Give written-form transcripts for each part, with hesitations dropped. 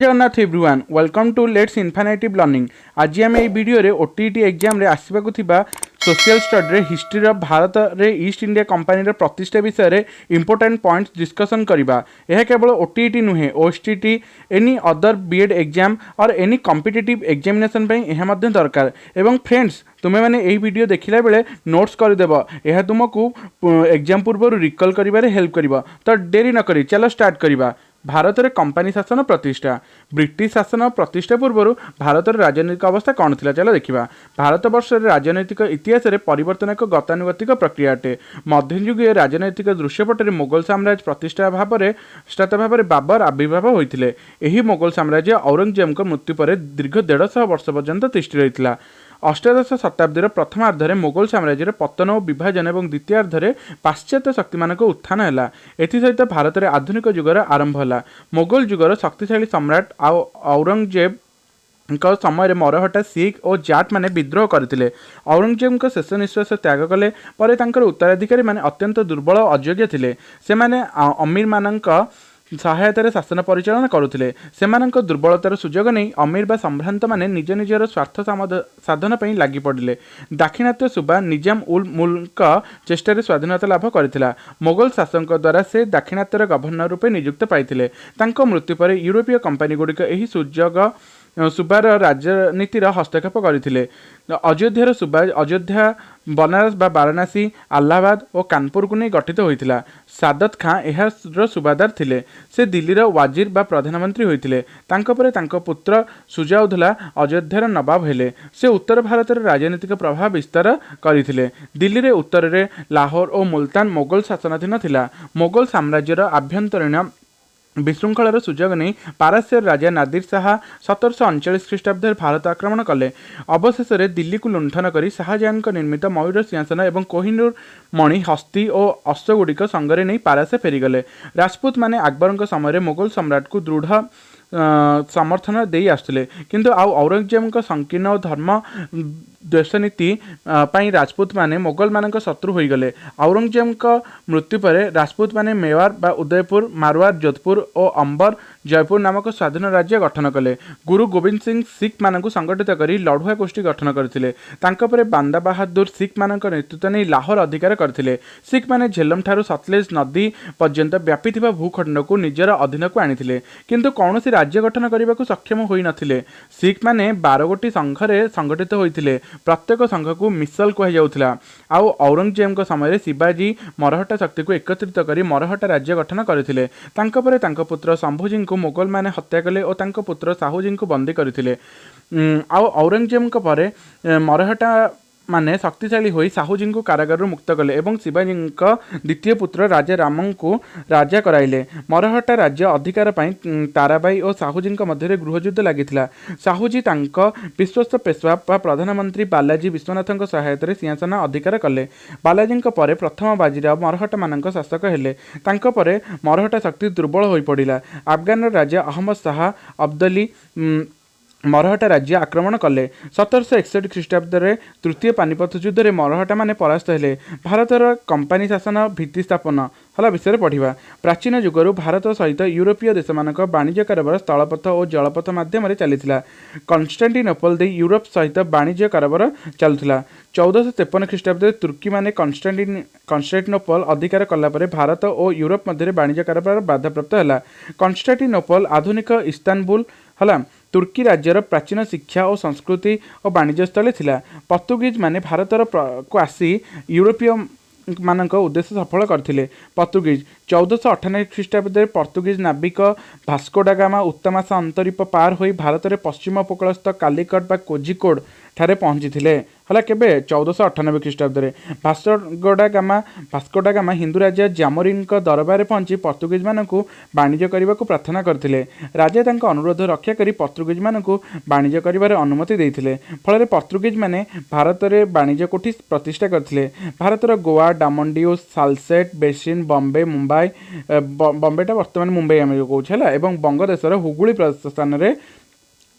Jagannath everyone welcome to let's infinitive learning. आज आम ये वीडियो ओटीईटी एग्जाम रे आसवाक थिबा सोशल स्टडी हिस्ट्री भारत रे ईस्ट इंडिया कंपनी प्रतिष्ठा विषय रे इंपोर्टेंट पॉइंट्स डिस्कसन करबा। यह केवल ओटीईटी नुहे OSTT any other BEd exam or any competitive examination पई यह मध्य दरकार। एवं फ्रेंड्स तुम्हें मैंने यही वीडियो देखला बेले नोट्स करदेव, यह तुमको एग्जाम पूर्व रिकल करिबारे हेल्प करिबा। तो डेरी न करी चलो स्टार्ट करिबा। भारत में कंपनी शासन प्रतिष्ठा। ब्रिटिश शासन प्रतिष्ठा पूर्व भारत राजनैतिक अवस्था कौन थी चलो देखा। भारत वर्ष राजनैतिक इतिहास में परिवर्तन एक गतानुगतिक प्रक्रिया अटे। मध्ययुगीय राजनैतिक दृश्यपटे मुगल साम्राज्य प्रतिष्ठा भाव बाबर आविर्भाव होते। यही मुगल साम्राज्य औरंगजेब मृत्यु पर दीर्घ 150 वर्ष पर्यंत तिष्ठि रही। अष्टादश शताब्दीर प्रथमार्धे मुगल साम्राज्य पतन और विभाजन और द्वितीयार्धे पाश्चात्य शक्ति मान उत्थान है। एसहित भारत में आधुनिक जुगर आरंभ है। मुगल जुगर शक्तिशाली सम्राट औरंगजेब समय मरहटा सिख और जाट माने विद्रोह करते। औरंगजेब शेष निश्वास त्याग कले पर उत्तराधिकारी माने अत्यंत दुर्बल और अयोग्य थे। से माने अमीर मानक सहायतार शासन परिचालन करुले। सेमानक दुर्बलतार सुजोग नहीं अमीर बा संभ्रांत माने निज निजर स्वार्थ साधन पर लगी पड़े। दाक्षिणात्य सुबा निजाम उल मुल्क चेष्टार स्वाधीनता लाभ करथिला। मुगल शासक द्वारा से दाक्षिणात्यर गवर्नर रूपे नियुक्त पाइथिले। तांको मृत्यु पर यूरोपीय कंपनी गुड़िक यही सुजोग सुबार राजनीतिर हस्तक्षेप करथिले। अयोध्यार सुबा अयोध्या बनारस बा वाराणसी अलाहाबाद और कानपुर को नहीं गठित होता। सादत खां एहार सुबादार थिले। से दिल्लीर वाजिर बा प्रधानमंत्री होते। तांको पुत्र सुजाउद्दौला अयोध्यार नवाब हेले। से उत्तर भारत राजनीतिक प्रभाव विस्तार करथिले। दिल्ली रे उत्तर में लाहौर और मुल्तान मुगल शासनाधीन थिला। मुगल साम्राज्यर आभ्यंतरीण विशृंखलार सुजोग नहीं पारस्यर राजा नादिर शाह 1739 ख्रीष्टाब्द भारत आक्रमण कले। अवशेष दिल्ली को लुंठन कर शाहजहां निर्मित मयूर सिंहासन और कोहिनूर मणि हस्ती और अश्वगुड़िक संगे नहीं पारसे फेरीगले। राजपूत माने अकबर समय मुगल सम्राट को दृढ़ समर्थन दे आसुले। किंतु औरंगजेब संकीर्ण और धर्म द्वेषनीति राजपूत माने मुगल मान शत्रु हो गले। औरंगजेब मृत्यु पर राजपूत माने मेवाड़ बा उदयपुर मारवाड़ जोधपुर और अंबर जयपुर नामक स्वाधीन राज्य गठन कले। गुरु गोविंद सिंह सिख मानक संगठित कर लड़ुआ गोष्ठी गठन करथिले। तांको परे बांदा बहादुर सिख मानक नेतृत्व नहीं लाहौर अधिकार करथिले। सिख माने झेलम ठारू सतलेज नदी पर्यंत व्यापी भूखंड को निजर अधीन को आनिथिले। किंतु कौनसी राज्य गठन करने को सक्षम होई नथिले। सिख माने 12 गोटी संघरे संगठित होइथिले। प्रत्येक संघ को मिसल कह जाउथिला। औरंगजेब समय शिवाजी मरहटा शक्ति को एकत्रित कर मरहटा राज्य गठन करथिले। तांको परे तांको पुत्र शंभुजी को मुगल माने हत्या कले और तांको पुत्र साहूजी को बंदी करथिले। औरंगजेब पर मरहटा माने शक्तिशाली होई साहूजी को कारागार मुक्त कले और शिवाजी द्वितीय पुत्र राजा राम को राजा कराइले। मरहटा राज्य अधिकार पाई ताराबाई और साहूजी मध्य गृहयुद्ध लगिथिला। साहूजी तांको विश्वस्त पेशवा प्रधानमंत्री बालाजी विश्वनाथ सहायता सिंहासन अधिकार कले। बालाजी पर प्रथम बाजीराव मरहटा मानक शासक हेले। तांको परे मरहटा शक्ति दुर्बल हो पड़ा। अफगान राजा अहमद शाह अब्दाली मरहटा राज्य आक्रमण कले। 1761 ख्रीष्टाब्द तृतीय पानीपत युद्ध में मरहटा माने परास्त हेले। भारतर कंपनी शासन भित्ति स्थापन हला विषय पढ़ा। प्राचीन युगरू भारत सहित यूरोपीय देश मानक वाणिज्य कारोबार स्थलपथ और जलपथ माध्यम चलता। कन्स्टान्टिनोपल दे यूरोप सहित वाणिज्य कारोबार चलुला। 1453 ख्रीष्टाब्द तुर्की माने कन्स्टान्टिनोपल अधिकार कलापर भारत और यूरोप मध्य वाणिज्य कारोबार बाधाप्राप्त है। कन्स्टान्टिनोपल आधुनिक इस्तानबुल हला तुर्की राज्यर प्राचीन शिक्षा और संस्कृति और वाणिज्य स्थली थिला। पोर्तुगीज माने भारतर को आसी यूरोपीय मानक उद्देश्य सफल करथिले। पोर्तुगीज 1498 ख्रीष्टाब्द पोर्तुगीज नाविक भास्को डा गामा उत्तमासा अंतरीप पार होई भारत में पश्चिम उपकूलस्थ कालिकट बा कोझिकोड ठारे पहुंची थिले। हला केबे 1498 ख्रीष्टाब्द भास्को डा गामा हिंदू राजा जामोरिन दरबार पहुंची पोर्तुगीज मानक वाणिज्य करने को प्रार्थना करथिले। राजा तांको अनुरोध रक्षा करी पोर्तुगीज मानक वाणिज्य करिवार अनुमति देइथिले। फल पोर्तुगीज माने भारत में वाणिज्य कोठी प्रतिष्ठा करथिले। भारतर गोवा डामंडियो सालसेट बेसिन बॉम्बे मुंबई बॉम्बेटा वर्तमान मुंबई आम कहूँ एवं बंगदेशर हुगुली स्थान में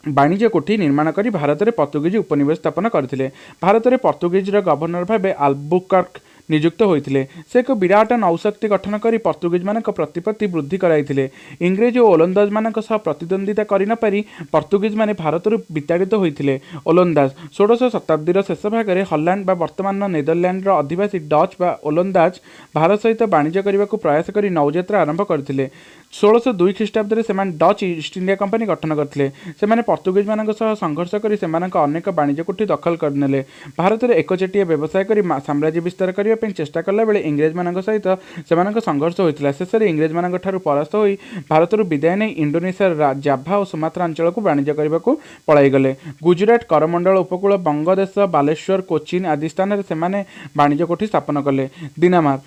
वाणिज्य कोठी निर्माण कर भारत में पोर्तुगीज उपनिवेश स्थापन करथिले। भारत में पोर्तुगीज गवर्नर भाव अल्बुकर्क नियुक्त होइथिले। से एक विराट नौशक्ति गठन करी पर्तुगीज मानक प्रतिपत्ति वृद्धि कराइथिले। इंग्रेज और ओलंदाज मानक सह प्रतिद्वंदिता करि न पारि पर्तुगीज माने भारतरु विताड़ित होइथिले। ओलंदाज 16 शताब्दीर शेष भागरे हॉलैंड बा वर्तमान नेदरलैंड अधिवासी डच बा ओलंदाज भारत सहित वाणिज्य करने को प्रयास करी नौयात्रा आरंभ करथिले। 1602 ख्रीष्टाब्द से डच ईस्ट इंडिया कंपनी गठन करथिले। सेमाने पर्तुगीज मानक सह संघर्ष करी सेमानक अनेक वाणिज्य कोठी दखल करनेले। भारत में एकचेटिया व्यवसाय करी साम्राज्य विस्तार करने पे चेष्टा कला बेले इंग्रेज मानक सहित सेमानक संघर्ष होइतिला। शेष में इंग्रेज मानक ठारू परास्त होई भारतरु विदाय नहीं इंडोनेशिया जाभा और सुमात्रा अंचल को वाणिज्य करने को पलाई गले। गुजरात करमंडल उपकूल बंगदेश बालेश्वर कोचिन आदि स्थान में सेमाने वाणिज्य कोठी स्थापन कले। दिनामार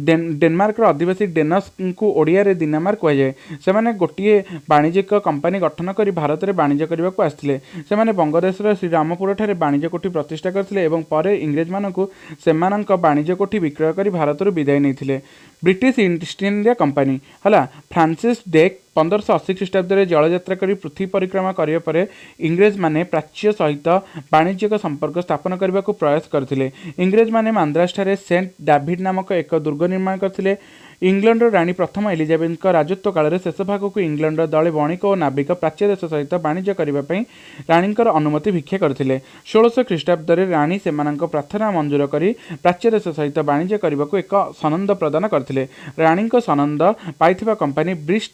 डेनमार्क अधिवासी डेनस को ओडिया रे दिनामार कहुए। से गोटे वाणिज्यिक कंपनी गठन कर भारत में वाणिज्य करने को आसते। से बंगदेश श्रीरामपुर ठारे वाणिज्य कोठी प्रतिष्ठा करते और इंग्रेज मानक सेमानक वाणिज्य कोठी विक्रय कर भारत विदाय नहीं। ब्रिटिश ईस्ट इंडिया कंपनी है फ्रांसिस डेक 1580 ख्रीष्टाब्द में जलयात्रा कर पृथ्वी परिक्रमा करने पर इंग्रेज माने प्राच्य सहित वाणिज्यिक संपर्क स्थापन करने को प्रयास करते। इंग्रेज माने मांद्रास ठारे सेंट डेविड नामक एक दुर्ग निर्माण करते। इंग्लैंड राणी प्रथम एलिजाबेथ राजत्व काल शेष भाग को इंग्लैंड दले वणिक और नाविक प्राच्य देश सहित वाणिज्य करने राणी अनुमति भिक्षा करते। 1600 ख्रीष्टाब्द में राणी से प्रार्थना मंजूर कर प्राच्य देश सहित वाणिज्य करने को एक सनंद प्रदान करते। राणी सनंद पाई company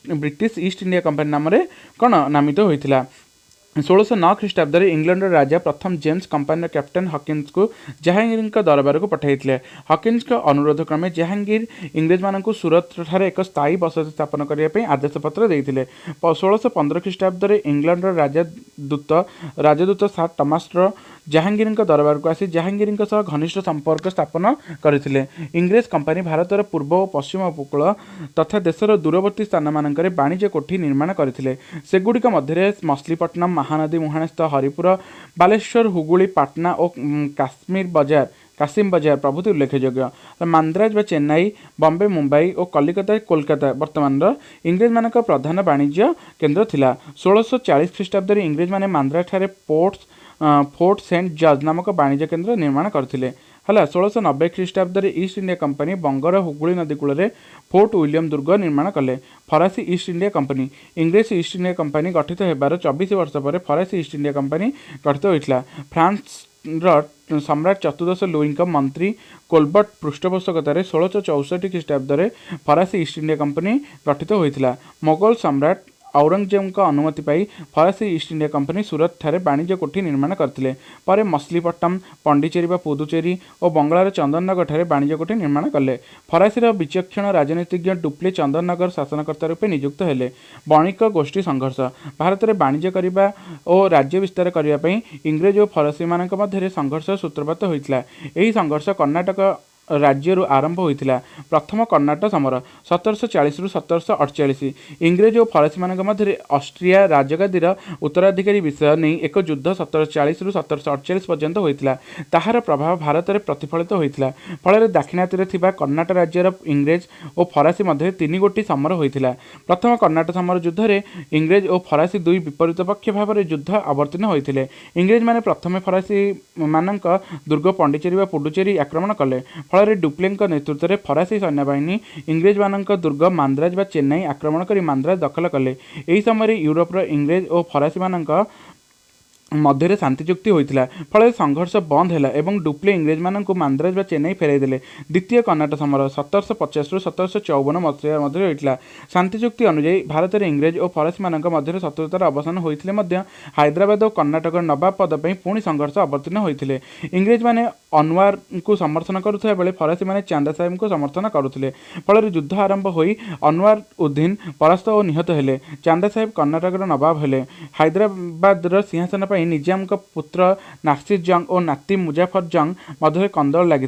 British East India company नाम कौन नामित होता। 1609 ख्रीष्टाब्द में इंग्लैंड राजा प्रथम जेम्स कंपनी कैप्टेन हॉकिन्स को जहांगीर दरबार को पठाई। हॉकिन्स का अनुरोध क्रमे जहांगीर इंग्रेज मानक सूरत ठारे एक स्थायी बसति स्थापन करने आदेश पत्र देते। 1615 ख्रीष्टाब्द में इंग्लैंड राजदूत सर टमास जहांगीर दरबार को आसी जहांगीर घनिष्ठ संपर्क स्थापन करते। इंग्रेज कंपनी भारतर पूर्व और पश्चिम उपकूल तथा देशर दूरवर्ती स्थान मानक वाणिज्य कोठी निर्माण करते। सेगुड़िक मध्य मछलीपट्टनम महानदी मुहाणस्थ हरिपुर बालेश्वर हुगुली पाटना और कासिम बजार प्रभृति उल्लेखयोग्य। मांद्राज व चेन्नई बम्बे मुंबई और कलिकता कोलकाता वर्तमान इंग्रेज मानक प्रधान वाणिज्य केन्द्र थिला। 1640 ख्रीष्टाब्द में इंग्रेज माने मांद्राज ठारे फोर्ट सेंट जॉर्ज नामक वाणिज्य केन्द्र निर्माण करते। है 1690 ख्रीष्टाब्द में ईस्ट इंडिया कंपनी बंगर हुगुली नदी कूल फोर्ट विलियम दुर्ग निर्माण कले। फरासी ईस्ट इंडिया कंपनी इंग्रेज ईस्ट इंडिया कंपनी गठित होबार 24 वर्ष पर फरासी ईस्ट इंडिया कंपनी गठित होता। फ्रांस सम्राट चतुर्दश लुई मंत्री कोलबर्ट पृष्ठपोषकतार 1664 ख्रीष्टाब्द में फरासी ईस्ट इंडिया कंपनी गठित होता। मोगल सम्राट औरंगजेब का अनुमति पाई फरासी ईस्ट इंडिया कंपनी सूरत ठारे वाणिज्य कोठी निर्माण करते। पर मछलीपट्टनम पंडिचेरी व पुदुचेरी और बंगलार चंदननगर ठारे वाणिज्य कोठी निर्माण कले। फरासीर विचक्षण राजनीतिज्ञ डुप्ले चंदननगर शासनकर्ता रूपे नियुक्त हेले। वणिक गोष्ठी संघर्ष भारत में वाणिज्य करने और राज्य विस्तार करने इंग्रेज और फरासी मान मध्य संघर्ष सूत्रपात होता। यही संघर्ष कर्णाटक राज्य आरंभ होता। प्रथम कर्णाटक समर 1740 रु 1748 इंग्रेज और फरासी मान मध्य ऑस्ट्रिया राजगादीर उत्तराधिकारी विषय नहीं एक युद्ध 1740 रु 1748 पर्यंत होता। ताहार प्रभाव भारत में प्रतिफलित होता। फल दाक्षिणात्य कर्णाटक राज्यर इंग्रेज और फरासी मध्य 3 गोटी समर होता। प्रथम कर्णाटक समर युद्ध में इंग्रेज और फरासी दुई विपरीत पक्ष भाव में युद्ध अवर्तीर्ण होते। इंग्रेज माने प्रथम फरासी मानक दुर्ग पंडिचेरी व पुडुचेरी आक्रमण कले। फल डुप्ले नेतृत्व में फरासी सैन्यबाहिनी इंग्रेज मानक दुर्ग मांद्राज व चेन्नई आक्रमण कर मांद्राज दखल कले। यही समय यूरोपर इंग्रेज और फरासी मानक मध्य शांति चुक्ति होता। फल संघर्ष बंद है और डुप्ले इंग्रेज मानक मांद्राज व चेन्नई फेरई देले। द्वितीय कर्णाटक समर 1750 रु 1754 मसीहा मध्य होता। शांति चुक्ति अनुଯାयी भारत में इंग्रेज और फरासी मानक मध्य शत्रुतार अवसान होते हैदराबाद और कर्णाटक नवाब पद पर पुणी संघर्ष अवतीर्ण होते। इंग्रेज माने अनवर को समर्थन करुवा बेले फरासी माने चांदा साहेब को समर्थन करुले। फल युद्ध आरंभ हो अनवर उद्दीन परास्त और निहत हेले। चांदा साहेब कर्णाटक नवाब हेले। हैदराबाद सिंहासन निजाम का पुत्र नासिर जंग और नाती मुजाफर जंग मध्य कंदल लगी।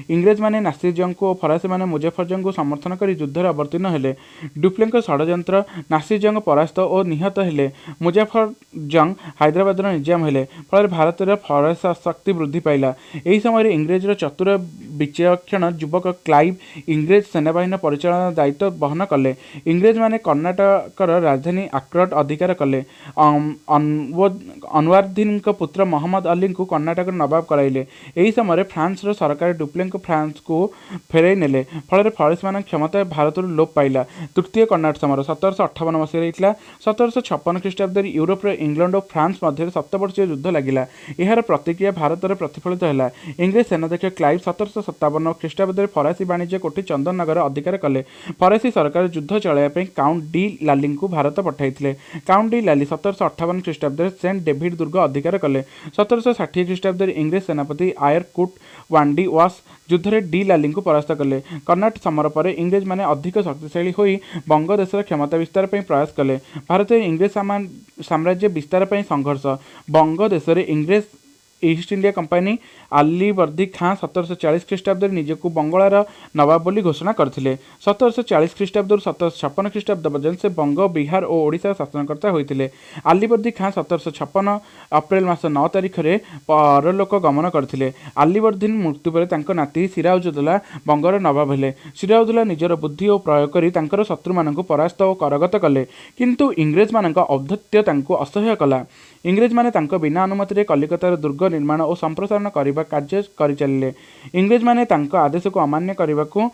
इंग्रेज माने नासिर जंग को और फरासी माने मुजाफर जंग को समर्थन कर युद्ध अवतीर्ण हेले। डुप्ले षड्यंत्र नासिर जंग परास्त और निहत हेले। मुजाफर जंग हैदराबाद निजाम हेले। फल भारत फरासी शक्ति वृद्धि पाइला। यही समय इंग्रेजर चतुर विचक्षण युवक क्लाइव इंग्रेज सेनाबाहिनी परिचालन दायित्व बहन कले। इंग्रेज माने कर्णाटकर राजधानी आक्रट अधिकार कले। अनवारुद्दीन पुत्र मोहम्मद अली को कर्णाटक नवाब कराइले। यही समय फ्रांस सरकार डुप्लेन को फ्रांस को फेरई नेले। फल फरेस्ट मान क्षमता भारत लोप पाइला। तृतीय कर्णाटक समर 1758 मसीह 1756 ख्रीष्टाब्द यूरोप इंग्लैंड और फ्रांस मध्य 7 वर्षीय युद्ध लगिला। यार प्रतिक्रिया भारत में प्रतिफलित है। इंग्रेज सेनाध्यक्ष क्लाइव 1757 ख्रीष्टाब्द फरासी वाणिज्य कोठी चंदननगर अधिकार कले। फरासी सरकार युद्ध चलाइबा काउंट डी लाली को भारत पठाइथिले। काउंट डी लाली 1758 ख्रीष्टाब्द सेंट डेविड दुर्ग अधिकार कले। 1760 ख्रीष्टाब्द इंग्रेज सेनापति आयर कुट वांडी वास युद्ध में डी लाली को परास्त कले। कर्णाटक समर पर इंग्रेज माने अधिक शक्तिशाली होई बंग देशर क्षमता विस्तार पर प्रयास कले। भारत इंग्रेज साम्राज्य विस्तार पर संघर्ष। बंग देश में इंग्रेज ईस्ट इंडिया कंपानी आलीवर्दी खां 1740 ख्रीष्टाब्द निजको बंगलार नवाब बोली घोषणा करथिले। 1740 ख्रीष्टाब्द 1756 ख्रीष्टाब्द पर्यंत से बंग बिहार और ओडिशा शासनकर्ता होइतिले। आलीवर्दी खां 1756 अप्रैल मास 9 तारिख में परलोक गमन करथिले। आलीवर्दीन मृत्यु पर तांको नाती सिराजुद्दौला बंगर नवाब हेले। सिराजुद्दौला निजर बुद्धि और प्रयोग करी तांकर शत्रु मानकु परास्त और करगत कले, किंतु इंग्रेज मानक औद्धत्य तांको असह्य कला। इंग्रेज माने तांको बिना अनुमति कलिकतार दुर्ग निर्माण और संप्रसारण करने कार्य कर चलिले। इंग्रेज माने तांको आदेश को अमान्य करने को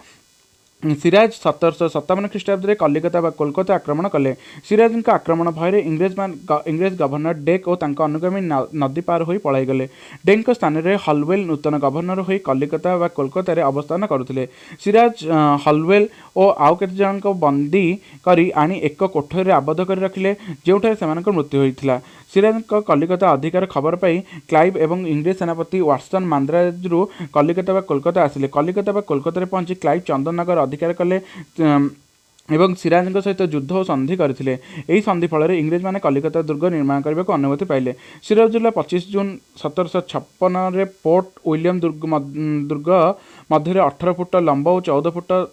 सिराज 1757 ख्रीष्टाब्द कलिकता व कोलकाता आक्रमण कले। सिराज आक्रमण भय इंग्रेज गवर्नर डेक और तांको अनुगामी नदी पार हो पलाईगले। डेक स्थान में हलवेल नूतन गवर्नर हो कलिकता व कोलकाता अवस्थान करुले। सिराज हलवेल और आउ केते जन को बंदी करी आनी एक कोठरी आबद्ध कर रखिले, जोठारे सेमानकर मृत्यु होइथिला। सिराज कलिकता अधिकार खबर पाई क्लाइव एवं इंग्रेज सेनापति वाटसन मांद्राजरू कलिकता व कोलकाता आसिले। कलिकता व कोलकाता पहुंची क्लाइव चंदननगर अधिकार कले एवं सिराज सहित युद्ध और संधि करथिले। एही संधि फल इंग्रेज माने कलिकता दुर्ग निर्माण करने को अनुमति पाइले। सिराजुद्दौला 25 जून 1756 रे पोर्ट विलियम दुर्ग मध्य 18 फुट लंब और 14 फुट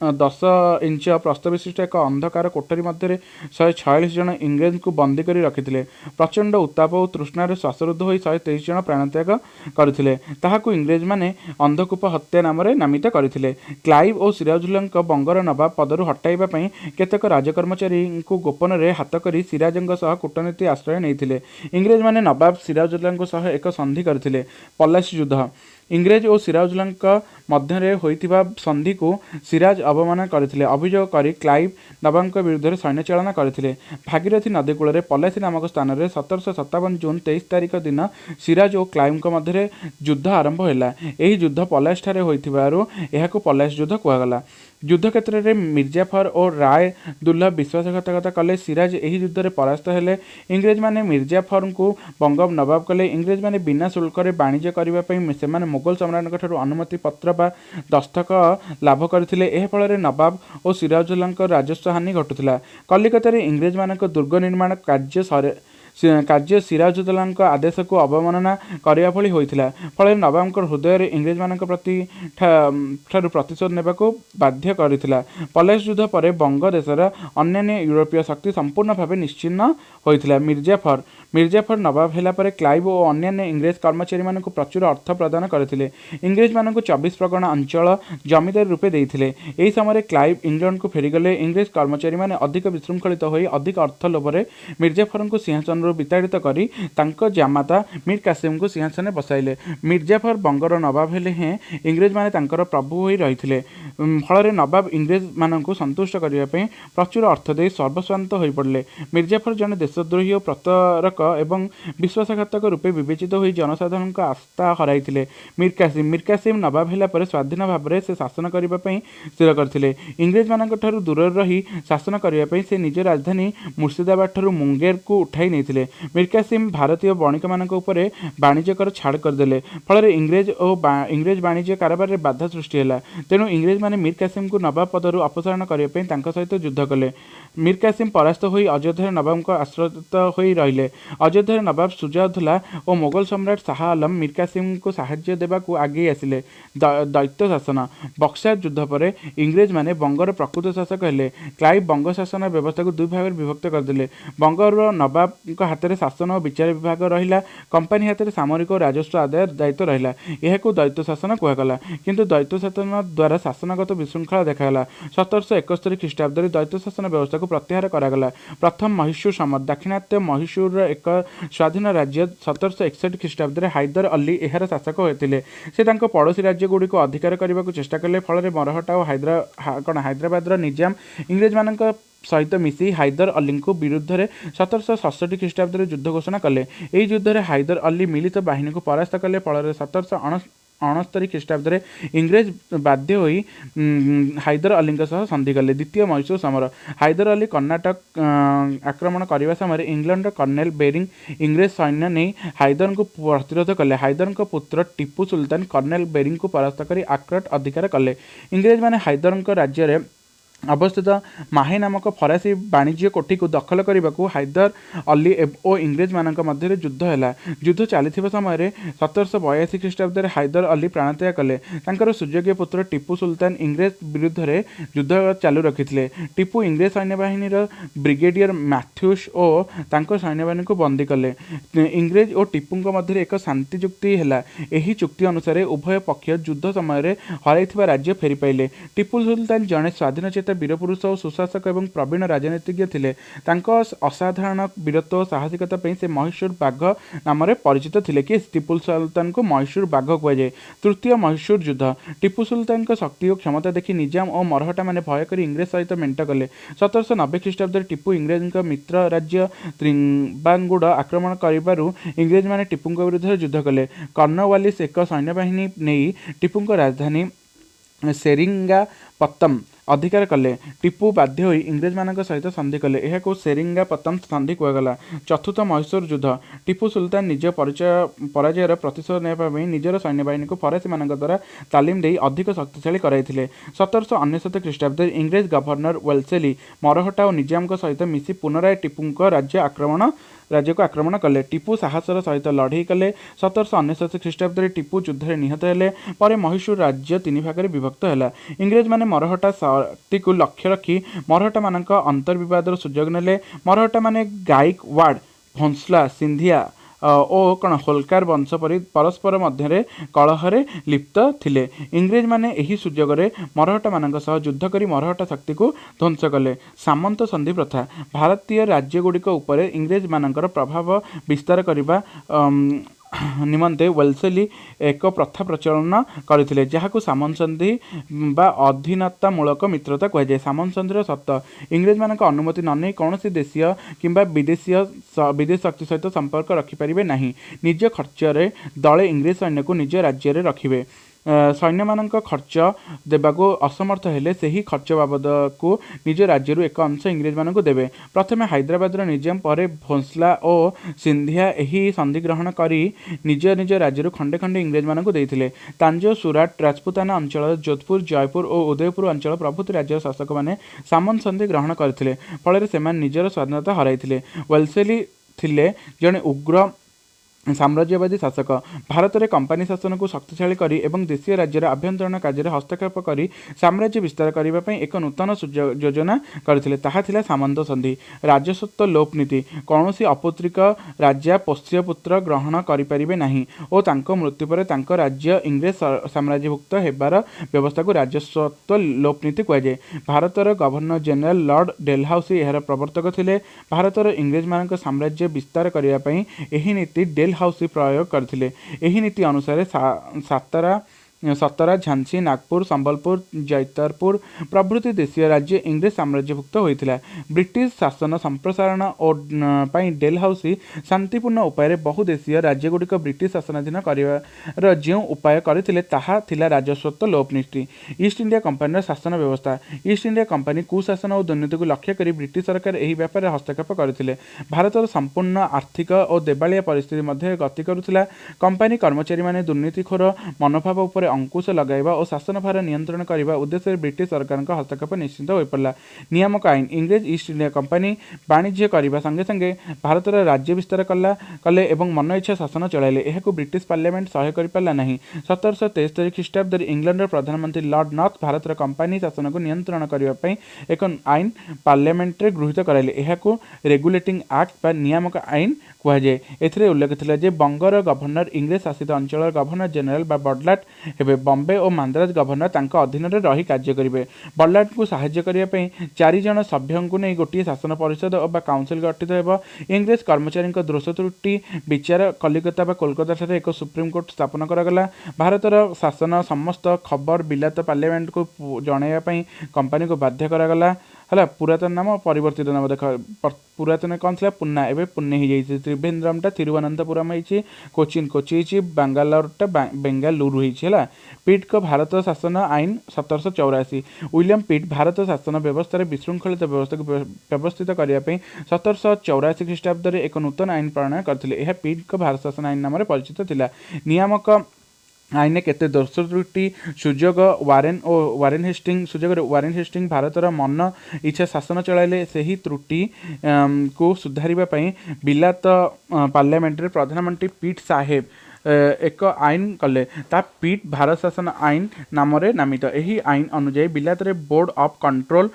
10 इंच प्रस्थ विशिष्ट एक अंधकार कोठरी मध्य 146 जन इंग्रेज को बंदी कर रखिते। प्रचंड उत्ताप और तृष्णार श्वासरुद्ध हो 123 जन प्राणत्याग करथिले। ताहाकु इंग्रेज माने अंधकूप हत्या नाम नामित करथिले। क्लाइव और सिराजुद्दौला बंगर नवाब पदरु हटाइबा पई केतेक राजकर्मचारी को गोपन रे हाथ करी सिराजंग सह कूटनीति आश्रय नैथिले। इंग्रेज माने नवाब सिराजुद्दौला सह एक संधि करथिले, पलासी युद्ध। इंग्रेज और सिराजुद्दौला मध्य होइथिबा संधि को सिराज अवमान करथिले। अभियोग करी क्लाइव नवाब विरुद्ध सैन्य चालना करथिले। भागीरथी नदी कूल पलासी नामक स्थान में 1757 जून 23 तारिख दिन सिराज और क्लाइव मध्य युद्ध आरंभ होला। यही युद्ध पलास ठारे होइथिबारु एहाकु पलास युद्ध कहगला। युद्ध क्षेत्र में मिर्जाफर और राय दुल्ला विश्वासघातकता कले। सिराज यही युद्ध में परास्त हेले। इंग्रेज माने मिर्जाफर को बंग नवाब कले। इंग्रेज माने बिना शुल्क वाणिज्य करने से मुगल सम्राट अनुमति पत्र बा दस्तखत लाभ करथिले। एह फल नवाब और सिराजुद्दौला राजस्व हानि घटुला। कलिकता इंग्रेज मानक दुर्ग निर्माण कार्य सिराजुद्दौला आदेश को अवमानना करने भली होइथिला। फल नवाब हृदय इंग्रेज मानक प्रति प्रतिशोध नेबा को बाध्य करथिला। पलास युद्ध पर बंग देशर अन्य यूरोपीय शक्ति संपूर्ण भाव निश्चिन्न होइथिला। मिर्जाफर नवाब हेला पर क्लाइव और अन्य इंग्रेज कर्मचारी मानक प्रचुर अर्थ प्रदान करथिले। इंग्रेज मानक 24 परगना अंचल जमीदार रूपे देइथिले। एही समय क्लाइव इंग्लैंड को फेरीगले। इंग्रेज कर्मचारी माने अधिक विशृंखलित होई अधिक अर्थ लोभरे मिर्जाफर को सिंहासन विताड़ित करी तांको जामाता मीर कासिम को सिंहासन बसाइले। मिर्जाफर बंगर नवाब हेले हैं इंग्रेज माने तांकर प्रभु होई रहिथिले। फल नवाब इंग्रेज मानक संतुष्ट करने प्रचुर अर्थ दे सर्वस्वांत हो पड़े। मिर्जाफर जन देशद्रोही और प्रतारक एवं विश्वासघातक रूपे विवेचित हो जनसाधारण आस्था हराइथिले। मीर कासिम नवाब हेला पर स्वाधीन भाव में से शासन करने स्थिर करथिले। इंग्रेज मानक ठारू दूर रही शासन करने से निज राजधानी मुर्शिदाबाद ठारू मुंगेर को उठाई नहीं। मीर कासिम भारतीय बणिक मानक उपरे वाणिज्य कर छाड़ करदे। फल इंग्रेज वाणिज्य कारोबार में बाधा सृष्टि है। तेणु इंग्रेज माने मीर कासिम को नवाब पदरु अपसारण करने सहित युद्ध कले। मीर कासिम परास्त होई अयोध्या नवाब आश्रित होई रहिले। अयोध्या नवाब सुजाउद्दौला और मोगल सम्राट शाह आलम मीर कासिम को साहाय्य देबाकू आगे आसिले। दैत्य शासन बक्सार युद्ध पर इंग्रेज माने बंगर प्रकृत शासक हेले। क्लाइव बंग शासन व्यवस्था को दुई भाग विभक्त करदे। बंगर नवाब हाथ में शासन और विचार विभाग रहा। कंपानी हाथ में सामरिक और राजस्व आदाय दायित्व रहा। यह द्वैत शासन कहगला किंतु द्वैत शासन द्वारा शासनगत विशृंखला देखा। 1771 ख्रीष्टाब्द द्वैत शासन व्यवस्था को प्रत्याहार करागला। प्रथम मैसूर सम्राट दाक्षिणात्य मैसूर एक स्वाधीन राज्य 1761 ख्रीष्टाब्द हैदर अली यार शासक होते। से पड़ोशी राज्यगुड़िक अधिकार करने को चेष्टा कले। फल मरहट्टा और हैदराबाद निजाम इंग्रेज मान सहित मिसी हैदर अली विरुद्ध में 1767 ख्रीष्टाब्द युद्ध घोषणा कले। यह युद्ध में हैदर अली मिलित बाहिनी को परास्त कले। फल 1769 ख्रीष्टाब्द इंग्रेज बाध्य होई हैदर अली संधि कले। द्वितीय मैसूर समर हैदर अली कर्णाटक आक्रमण करने समय इंग्लैंड कर्नेल बेरिंग इंग्रेज सैन्य नहीं हैदर को प्रतिरोध कले। हैदर पुत्र टीपू सुल्तान कर्नेल बेरिंग को परास्त कर आक्रट अधिकार कले। इंग्रेज माने हैदर राज्य में अवस्थित माहे नामक फरासी वाणिज्य कोठी को दखल करने को हैदर अली और इंग्रेज मान मध्य युद्ध है। युद्ध चली समय 1782 ख्रीष्टाब्द हैदर अली प्राणत्याग कले। सुयोग्य पुत्र टीपू सुल्तान इंग्रेज विरुद्ध में युद्ध चालू रखी। टीपू इंग्रेज सैन्यबाहिनी ब्रिगेडियर मैथ्यूस और सैन्यबाहिनी को बंदी कले। इंग्रेज और टीपू मध्य एक शांति चुक्ति है। यही चुक्ति अनुसार उभय पक्ष युद्ध समय हर राज्य फेरी पाइले। टीपू सुल्तान जड़े स्वाधीनचेता वीरपुरुष और सुशासक एवं प्रवीण राजनीतिज्ञ थे। असाधारण वीरत्व और साहसिकता से मैसूर बाघ नाम परिचित थे कि टीपू सुल्तान को मैसूर बाघ कहुए। तृतीय मैसूर युद्ध टीपू सुल्तान शक्ति और क्षमता देखि निजाम और मरहटा माने भय कर इंग्रेज सहित मेंट कले। 1790 ख्रीष्टाब्द टीपू इंग्रेज मित्र राज्य त्रिबांगुड़ आक्रमण करू इंग्रेज माने टीपू विरुद्ध युद्ध कले। कर्नवालिस एक सैन्यबाहिनी नहीं टीपू राजधानी सेरिंगापत्तम अधिकार कले। टीपू बाध्य होई इंग्रेज मान सहित संधि कले। यह सेरिंगापत्तम संधि कहगला। चतुर्थ मैसूर युद्ध टीपू सुल्तान निज पराजयर प्रतिशोध नेबाई निजर सैन्यबाहिनी को फरासी मान द्वारा तालीम दे अधिक शक्तिशाली कराइथिले। 1799 ख्रीष्टाब्द इंग्रेज गवर्नर वेल्सेली मरहट्टा और निजाम सहित मिसी पुनराय टीपू राज्य को आक्रमण कले। टीपू साहसर सहित लड़े कले। 1799 ख्रीष्टाब्द टीपू युद्ध में निहत हेले। पर मैसूर राज्य तीन भाग में विभक्त है। इंग्रेज माने मरहट्टा शक्ति को लक्ष्य रखी मरहट्टा मान अंतर्विवादर सुजोग नेले। मरहट्टा माने गायकवाड़ भोंसला सिंधिया और कौन होलकार वंश परी परस्पर मध्य कलहरे लिप्त थिले। इंग्रेज माने एही सुजोग रे मरहट्टा मान युद्ध करी मरहट्टा शक्ति को ध्वंस कले। सामंत संधि प्रथा भारतीय राज्यगुड़िक उपर इंग्रेज मानकर प्रभाव विस्तार करने निमंते वेल्सेली एक प्रथा प्रचलन करथिले जहाकु सामंत संधि बा अधीनतामूलक मित्रता कहुए। सामंत संधिर सत्त इंग्रेज मान अनुमति न नहीं कौन देशीय किंबा विदेश शक्ति सहित संपर्क रखिपारे नहीं। निज खर्चरे दले इंग्रेज सैन्य को निज राज्य में रखिए। सैन्य मान खर्च देवाको असमर्थ हेले सही खर्च बाबद को निज राज्य एक अंश इंग्रेज मान देवे। प्रथम हैदराबाद निजाम पर भोंसला और सिंधिया यही संधि ग्रहण करी निज निज राज्य खंडे खंडे इंग्रेज मान देते। तांजो सुराट राजपुताना अंचल जोधपुर जयपुर और उदयपुर अंचल प्रभृति राज्य शासक मैंने सामंत संधि ग्रहण करते। फल से निजर स्वाधीनता हराइथिले। वेल्सेली थिले जड़े उग्र साम्राज्यवादी शासक। भारत में कंपानी शासन को शक्तिशाली करी एवं देशीय राज्यर आभ्यंतरण कार्य हस्तक्षेप करी साम्राज्य विस्तार करने एक नूतन योजना करथिले। ताहा थिला सामंत संधि। राजस्व लोप नीति कौन अपौत्रिक राजा पोष्य पुत्र ग्रहण करें नहीं और तांको मृत्यु पर तांको राज्य इंग्रेज साम्राज्यभुक्त होबार व्यवस्था को राजस्व लोप नीति कहुए। भारतर गवर्नर जनरल लॉर्ड डेलहाउसी यार प्रवर्तक थे। भारतर इंग्रेज मान साम्राज्य विस्तार करने यही नीति डेलहाउसी प्रयोग करथिले। एही नीति अनुसार सतरा झांसी नागपुर संबलपुर जैतारपुर प्रभृति देशीय राज्य इंग्रेज साम्राज्यभुक्त होता। ब्रिटिश शासन संप्रसारण और डेलहाउसी शांतिपूर्ण उपाय बहुदेशीय राज्यगुड़िक ब्रिटिश शासनाधीन कर जो उपाय करथिले ताहा थिला राजस्व लोप नीति। ईस्ट इंडिया कंपानी शासन व्यवस्था। ईस्ट इंडिया कंपानी कुशासन और दुर्नीति को लक्ष्य कर ब्रिटिश सरकार यह व्यापार हस्तक्षेप करथिले। भारतर संपूर्ण आर्थिक और देवालिया परिस्थिति मध्य गति करुथिला। कंपानी कर्मचारी माने दुर्नीतिखोर मनोभाव उपर अंकुश लगाइबा और शासन भार नियंत्रण करने उद्देश्य ब्रिटिश सरकार हस्तक्षेप निश्चित हो पड़ा। नियामक आईन इंग्रेज ईस्ट इंडिया कंपनी वाणिज्य करने संगे संगे भारतर राज्य विस्तार कले एवं मन इच्छा शासन चलाइले। यह ब्रिटिश पार्लियामेंट सह्य कर पारा ना। 1773 ख्रीष्टाब्द इंग्लैंड प्रधानमंत्री लॉर्ड नॉर्थ भारतर कंपनी शासन को नियंत्रण करने एक आईन पार्लियामेंट रे गृहीत कराइले। यह रेगुलेटिंग एक्ट बा नियामक आईन कहुए। एथिरे उल्लेख थिला जे बंगर गवर्नर इंग्रेज शासित अंचल गवर्नर जनरल बा बडलाट हेबे। बम्बे और मांद्राज गवर्नर तांका अधीन रे रही कार्य करिवे। बडलाट को सहाय्य करिया पई 4 जण सभ्यों को नहीं गोटे शासन परिषद बा काउंसिल गठित हेबो। इंग्रेज कर्मचारी दोष त्रुटि विचार कलिकता बा कोलकाता ठारे एक सुप्रीम कोर्ट स्थापन करागला। भारतर शासन समस्त खबर बिलात पार्लियामेंट को जणाइबा पई कंपनी को बाध्य करागला। हला पुरातन नाम परिवर्तित नाम देख पुरातन कौन था पुन्ना एवं पुण्य हो जाए। त्रिवेंद्रमटा तिरुवनंतपुरम होती। कोचिन कोची होती। बांगालोरटा बेंगालुरु होती। पिट को भारत शासन आईन 1784। विलियम पिट भारत शासन व्यवस्था विशृंखलित व्यवस्था को व्यवस्थित करने 1784 ख्रीष्टाब्द एक नूतन आईन प्रणयन करते। यह पिट को भारत शासन आईन नाम परिचित थिला। नियामक आईन केते दोष त्रुटि सुजोग वारेन हेस्टिंग भारतर मन इच्छा शासन चलाइले। सही त्रुटि को सुधारिबा पई बिलात पार्लियामेंट रे प्रधानमंत्री पिट साहेब एक आईन कले। ता पिट भारत शासन आईन नाम नामित। यही आईन अनुसार बिलात रे बोर्ड ऑफ कंट्रोल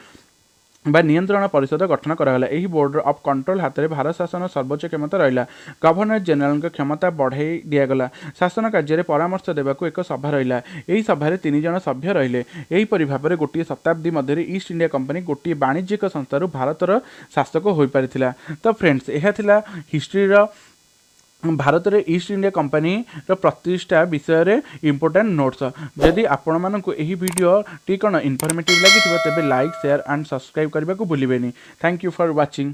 बा नियंत्रण परिषद गठन करागला। यही बोर्ड ऑफ कंट्रोल हाथ में भारत शासन सर्वोच्च क्षमता रहा। गवर्नर जनरल क्षमता बढ़ाई दिगला। शासन कार्य परामर्श देवाक एक सभा रहा। यही सभार 3 जण सभ्य रहिले। यहीपरि भाव में गोटे शताब्दी मध्य ईस्ट इंडिया कंपनी गोटे वाणिज्यिक संस्थार भारतर शासक हो पारिथिला। तो फ्रेंड्स यह थिला हिस्ट्री भारत रे ईस्ट इंडिया कंपनी प्रतिष्ठा विषय रे इंपोर्टेंट नोट्स। जदि आपण मानक एही वीडियो टी कौन इनफॉर्मेटिव लगी तेबे लाइक शेयर एंड सब्सक्राइब करने को भूलिबेनी। Thank you for watching.